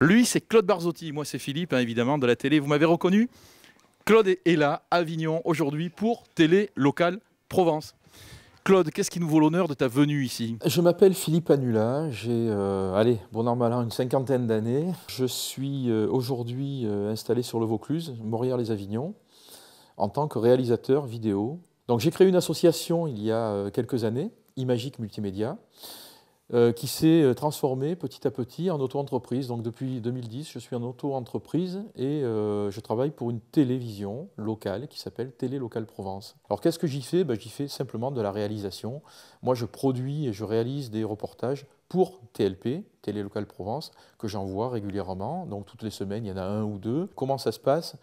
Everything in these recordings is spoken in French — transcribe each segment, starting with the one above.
Lui, c'est Claude Barzotti. Moi, c'est Philippe, hein, évidemment, de la télé. Vous m'avez reconnu? Claude est là, à Avignon, aujourd'hui, pour Télé Locale Provence. Claude, qu'est-ce qui nous vaut l'honneur de ta venue ici? Je m'appelle Philippe Annula, j'ai, allez, bon an, mal an, une cinquantaine d'années. Je suis aujourd'hui installé sur le Vaucluse, Morières-les-Avignon, en tant que réalisateur vidéo. Donc j'ai créé une association il y a quelques années, Imagique Multimédia, qui s'est transformée petit à petit en auto-entreprise. Donc depuis 2010, je suis en auto-entreprise et je travaille pour une télévision locale qui s'appelle Télé Locale Provence. Alors qu'est-ce que j'y fais? J'y fais simplement de la réalisation. Moi, je produis et je réalise des reportages pour TLP, Télé Locale Provence, que j'envoie régulièrement. Donc toutes les semaines, il y en a un ou deux. Comment ça se passe?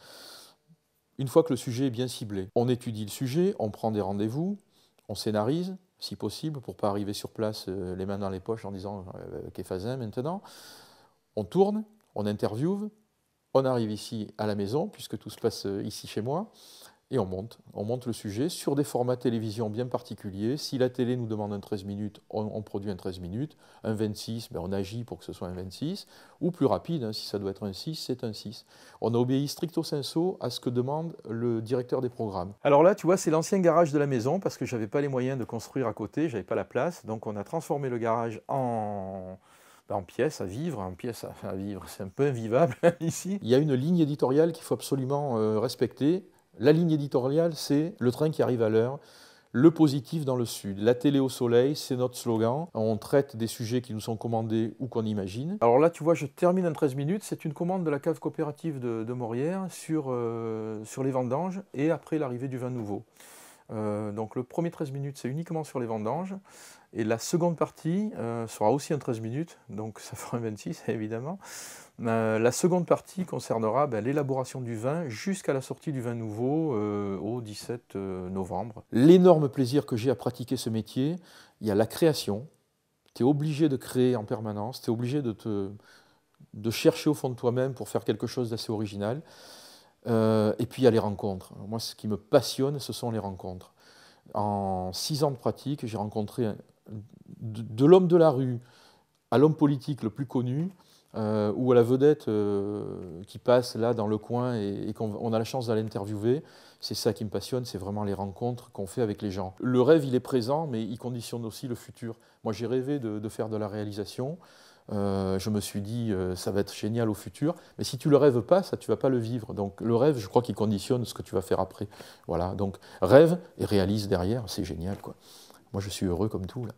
Une fois que le sujet est bien ciblé, on étudie le sujet, on prend des rendez-vous, on scénarise, si possible, pour ne pas arriver sur place les mains dans les poches en disant qu'est Fazin maintenant. On tourne, on interviewe, on arrive ici à la maison, puisque tout se passe ici chez moi, et on monte. On monte le sujet sur des formats télévision bien particuliers. Si la télé nous demande un 13 minutes, on produit un 13 minutes. Un 26, on agit pour que ce soit un 26. Ou plus rapide, hein, si ça doit être un 6, c'est un 6. On obéit stricto sensu à ce que demande le directeur des programmes. Alors là, tu vois, c'est l'ancien garage de la maison, parce que je n'avais pas les moyens de construire à côté, je n'avais pas la place. Donc on a transformé le garage en pièces à vivre, c'est un peu invivable ici. Il y a une ligne éditoriale qu'il faut absolument respecter. La ligne éditoriale, c'est le train qui arrive à l'heure, le positif dans le sud. La télé au soleil, c'est notre slogan. On traite des sujets qui nous sont commandés ou qu'on imagine. Alors là, tu vois, je termine en 13 minutes. C'est une commande de la cave coopérative de Morières sur les vendanges et après l'arrivée du vin nouveau. Donc le premier 13 minutes, c'est uniquement sur les vendanges. Et la seconde partie sera aussi en 13 minutes, donc ça fera un 26 évidemment. La seconde partie concernera l'élaboration du vin jusqu'à la sortie du vin nouveau au 17 novembre. L'énorme plaisir que j'ai à pratiquer ce métier, il y a la création. Tu es obligé de créer en permanence, tu es obligé de chercher au fond de toi-même pour faire quelque chose d'assez original. Et puis il y a les rencontres. Moi, ce qui me passionne, ce sont les rencontres. En 6 ans de pratique, j'ai rencontré de l'homme de la rue à l'homme politique le plus connu, ou à la vedette qui passe là dans le coin et qu'on a la chance d'aller interviewer. C'est ça qui me passionne, c'est vraiment les rencontres qu'on fait avec les gens. Le rêve, il est présent, mais il conditionne aussi le futur. Moi, j'ai rêvé de faire de la réalisation. Je me suis dit, ça va être génial au futur. Mais si tu ne le rêves pas, ça, tu ne vas pas le vivre. Donc le rêve, je crois qu'il conditionne ce que tu vas faire après. Voilà, donc rêve et réalise derrière, c'est génial, quoi. Moi, je suis heureux comme tout, là.